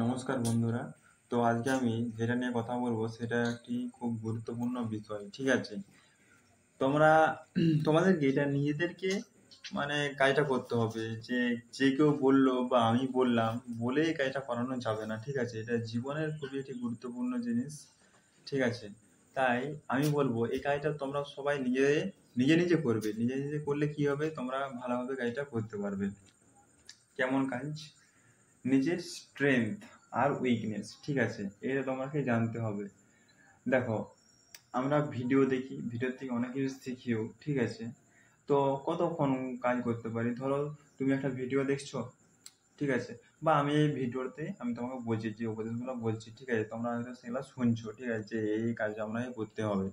নমস্কার বন্ধুরা। তো আজকে আমি যেটা নিয়ে কথা বলবো সেটা একটি খুব গুরুত্বপূর্ণ বিষয়। ঠিক আছে? তোমরা তোমাদেরকে এটা নিজেদেরকে কাজটা করতে হবে। যে কেউ বললো বা আমি বললাম বলে এই কাজটা করানো যাবে না। ঠিক আছে? এটা জীবনের খুবই একটি গুরুত্বপূর্ণ জিনিস। ঠিক আছে? তাই আমি বলবো এই কাজটা তোমরা সবাই নিজে নিজে নিজে করবে। নিজে নিজে করলে কি হবে, তোমরা ভালোভাবে কাজটা করতে পারবে। কেমন কাজ? নিজের স্ট্রেংথ আর উইকনেস, ঠিক আছে, এটা তোমাকে জানতে হবে। দেখো, আমরা ভিডিও দেখি, ভিডিও থেকে অনেক কিছু শিখিও, ঠিক আছে। তো কতক্ষণ কাজ করতে পারি? ধরো তুমি একটা ভিডিও দেখছো, ঠিক আছে, বা আমি এই ভিডিওতে আমি তোমাকে বলছি, যে উপদেশগুলো বলছি, ঠিক আছে, তোমরা হয়তো সেগুলো শুনছো, ঠিক আছে, যে এই কাজ আপনাকে করতে হবে।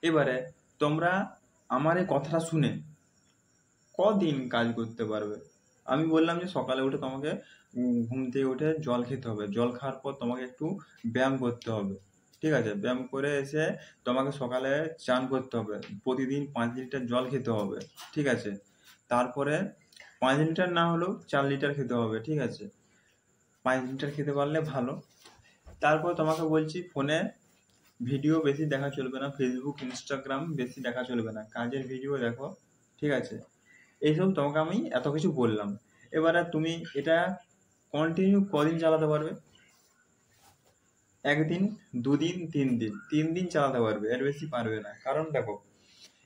এবারে তোমরা আমার এই কথাটা শুনে কদিন কাজ করতে পারবে? আমি বললাম যে সকালে উঠে তোমাকে ঘুম থেকে উঠে জল খেতে হবে, জল খাওয়ার পর তোমাকে একটু ব্যায়াম করতে হবে, ঠিক আছে, ব্যায়াম করে এসে তোমাকে সকালে চান করতে হবে, প্রতিদিন 5 লিটার জল খেতে হবে, ঠিক আছে, তারপরে 5 লিটার না হলেও 4 লিটার খেতে হবে, ঠিক আছে, 5 লিটার খেতে পারলে ভালো। তারপর তোমাকে বলছি, ফোনে ভিডিও বেশি দেখা চলবে না, ফেসবুক ইনস্টাগ্রাম বেশি দেখা চলবে না, কাজের ভিডিও দেখো, ঠিক আছে। এইসব তোমাকে আমি এত কিছু বললাম। এবারে তুমি এটা কন্টিনিউ কদিন চালাতে পারবে? 1 দিন, 2 দিন, 3 দিন, 3 দিন চালাতে পারবে, এর বেশি পারবে না। কারণ দেখো,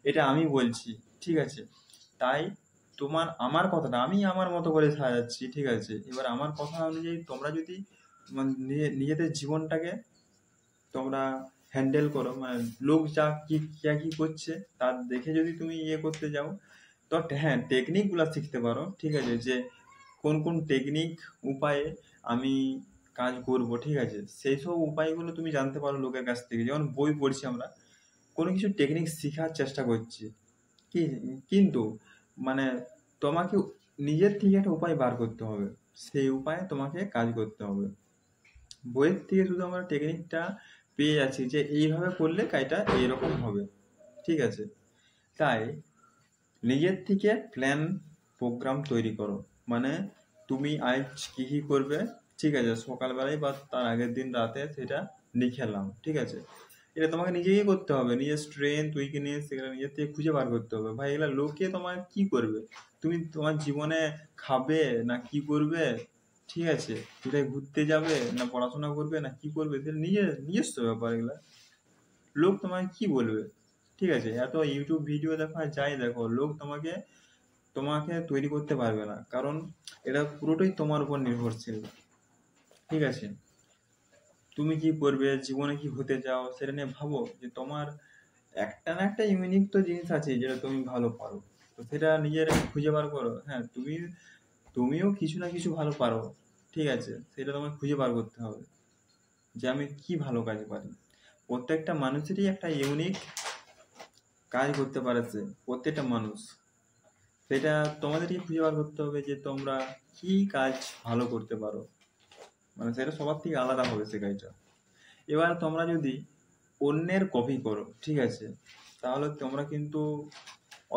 এটা আমি বলছি, ঠিক আছে, তাই আমার কথাটা আমি আমার মতো করে সাজাচ্ছি, ঠিক আছে। এবার আমার কথা অনুযায়ী তোমরা যদি নিজেদের জীবনটাকে তোমরা হ্যান্ডেল করো, লোক যা কি করছে তার দেখে যদি তুমি ইয়ে করতে যাও, তো হ্যাঁ, টেকনিকগুলো শিখতে পারো, ঠিক আছে, যে কোন কোন টেকনিক উপায়ে আমি কাজ করব, ঠিক আছে, সেই সব উপায়গুলো তুমি জানতে পারো লোকের কাছ থেকে। যেমন বই পড়ছি আমরা, কোনো কিছু টেকনিক শেখার চেষ্টা করছি, কি, কিন্তু মানে তোমাকে নিজের থেকে একটা উপায় বার করতে হবে, সেই উপায়ে তোমাকে কাজ করতে হবে। বইয়ের থেকে শুধু আমরা টেকনিকটা পেয়ে যাচ্ছি যে এইভাবে করলে কাজটা এইরকম হবে, ঠিক আছে। তাই নিজের থেকে প্ল্যান প্রোগ্রাম তৈরি করো। মানে তুমি আজ কী কী করবে, ঠিক আছে, সকালবেলায় বা তার আগের দিন রাতে সেটা লিখে নাও, ঠিক আছে। এটা তোমাকে নিজেই করতে হবে, নিজের স্ট্রেংথ উইকনেস এগুলো নিজের থেকে খুঁজে বার করতে হবে। ভাই, এগুলো লোকে তোমার কি করবে? তুমি তোমার জীবনে খাবে না কি করবে, ঠিক আছে, কোথায় ঘুরতে যাবে না পড়াশোনা করবে না কি করবে, সেটা নিজস্ব ব্যাপার। এগুলা লোক তোমাকে কি বলবে? ঠিক আছে, এত ইউটিউব ভিডিও দেখো আর যাই দেখো, লোক তোমাকে তোমাকে তৈরি করতে পারবে না, কারণ এটা পুরোটাই তোমার উপর নির্ভরশীল, ঠিক আছে। তুমি কি করবে, জীবনে কি হতে চাও, সেটা নিয়ে ভাবো, যে তোমার একটা না একটা ইউনিক তো জিনিস আছে যেটা তুমি ভালো পারো, তো সেটা নিজের খুঁজে বার করো। হ্যাঁ, তুমিও কিছু না কিছু ভালো পারো, ঠিক আছে, সেটা তোমাকে খুঁজে বার করতে হবে, যে আমি কি ভালো কাজ পারি। প্রত্যেকটা মানুষেরই একটা ইউনিক কাজ করতে পারছে, প্রত্যেকটা মানুষ। সেটা তোমাদেরই খুঁজে বার করতে হবে যে তোমরা কি কাজ ভালো করতে পারো, সেটা সবার থেকে আলাদা হবে সে কাজটা। এবার তোমরা যদি অন্যের কপি করো, ঠিক আছে, তাহলে তোমরা কিন্তু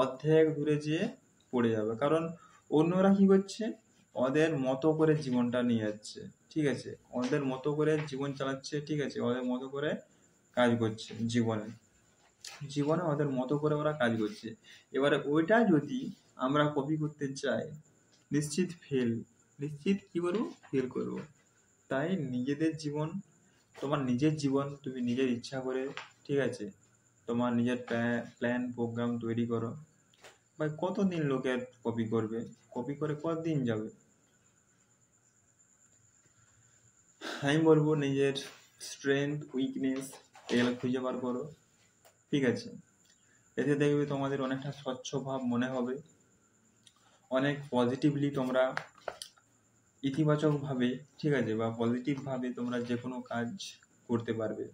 অর্ধেক দূরে যেয়ে পড়ে যাবে। কারণ অন্যরা কি করছে, ওদের মতো করে জীবনটা নিয়ে যাচ্ছে, ঠিক আছে, ওদের মতো করে জীবন চালাচ্ছে, ঠিক আছে, ওদের মতো করে কাজ করছে জীবনে, জীবনে ওদের মতো করে ওরা কাজ করছে। এবারে ওইটা যদি আমরা কপি করতে চাই, নিশ্চিত ফেল, নিশ্চিত কি করবো, ফেল করবো। তাই নিজেদের জীবন, তোমার নিজের জীবন তুমি নিজের ইচ্ছা করে, ঠিক আছে, তোমার নিজের প্ল্যান প্রোগ্রাম তৈরি করো। ভাই, কতদিন লোকের কপি করবে? কপি করে কতদিন যাবে? আমি বলবো নিজের স্ট্রেংথ উইকনেস এগুলো খুঁজে বার করো, ঠিক আছে। এতে দেখবে তোমাদের অনেকটা স্বচ্ছ ভাব মনে হবে, অনেক পজিটিভলি তোমরা ইতিবাচকভাবে, ঠিক আছে, বা পজিটিভভাবে তোমরা যে কোনো কাজ করতে পারবে।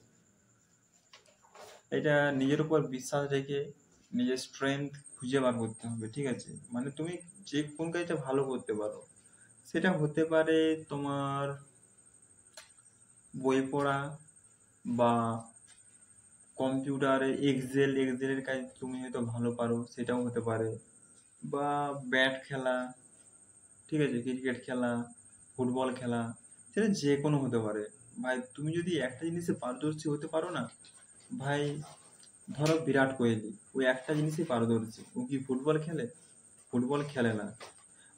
এটা নিজের উপর বিশ্বাস রেখে নিজের স্ট্রেংথ খুঁজে বার করতে হবে, ঠিক আছে। তুমি যে কোন কাজটা ভালো করতে পারো, সেটা হতে পারে তোমার বই পড়া, বা কম্পিউটারে এক্সেলের কাজ তুমি হয়তো ভালো পারো, সেটাও হতে পারে, বা ব্যাট খেলা, ঠিক আছে, ক্রিকেট খেলা, ফুটবল খেলা, সেটা যে কোনো হতে পারে। ভাই তুমি যদি একটা জিনিসে পারদর্শী হতে পারো না, ভাই ধরো বিরাট কোহলি, ও একটা জিনিসে পারদর্শী। ও কি ফুটবল খেলে? ফুটবল খেলে না।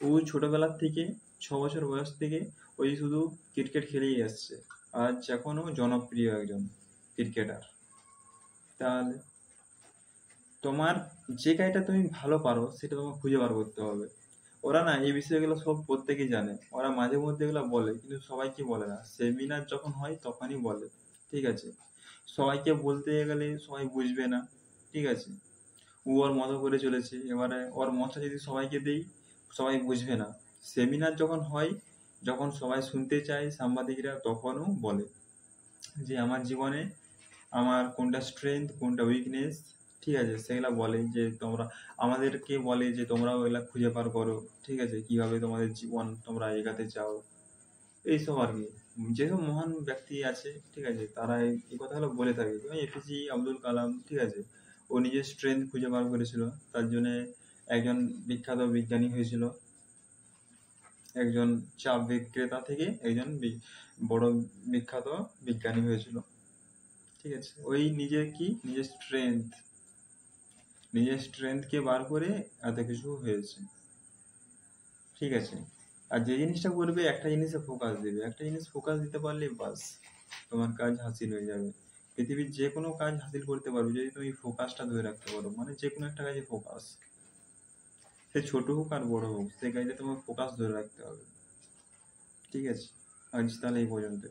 ও ছোটবেলার থেকে 6 বছর বয়স থেকে ওই শুধু ক্রিকেট খেলেই আসছে। আজ এখনো জনপ্রিয় একজন ক্রিকেটার। তাহলে তোমার যে কাজটা তুমি ভালো পারো সেটা তোমাকে খুঁজে বার করতে হবে। ওরা না এই বিষয়গুলো সব প্রত্যেকেই জানে, ওরা মাঝে মধ্যে এগুলো বলে কিন্তু সবাইকে বলে না, সেমিনার যখন হয় তখনই বলে। ঠিক আছে, সবাইকে বলতে গেলে সবাই বুঝবে না। ঠিক আছে, ও ওর মতো করে চলেছে, এবারে ওর মতটা যদি সবাইকে দেই সবাই বুঝবে না। সেমিনার যখন হয়, যখন সবাই শুনতে চায় সাংবাদিকরা, তখনও বলে যে আমার জীবনে আমার কোনটা স্ট্রেংথ কোনটা উইকনেস। ঠিক আছে, সেগুলা বলে যে তোমরা আমাদেরকে বলে যে তোমরাও এগুলা খুঁজে বার করো। ঠিক আছে, কিভাবে তোমাদের জীবন তোমরা এগাতে চাও, এইসব আর কি। যেসব মহান ব্যক্তি আছে, ঠিক আছে, তারা এই কথাগুলো বলে থাকে। যেমন এপিজে আব্দুল কালাম, ঠিক আছে, ও নিজের স্ট্রেংথ খুঁজে বার করেছিল, তার জন্য একজন বিখ্যাত বিজ্ঞানী হয়েছিল। একজন চা বিক্রেতা থেকে একজন বড় বিখ্যাত বিজ্ঞানী হয়েছিল। ঠিক আছে, ওই নিজের স্ট্রেংথকে বার করে এত কিছু হয়েছে। ঠিক আছে, আর যে জিনিসটা করবে একটা জিনিসে ফোকাস দেবে, একটা জিনিস ফোকাস দিতে পারলে বাস তোমার কাজ হাসিল হয়ে যাবে। পৃথিবীর যে কোনো কাজ হাসিল করতে পারবে যদি তুমি ফোকাসটা ধরে রাখতে পারো, মানে যে কোনো একটা কাজে ফোকাস, সে ছোট হোক আর বড় হোক, সে কাজে তোমার ফোকাস ধরে রাখতে হবে। ঠিক আছে, আজ তাহলে এই পর্যন্ত।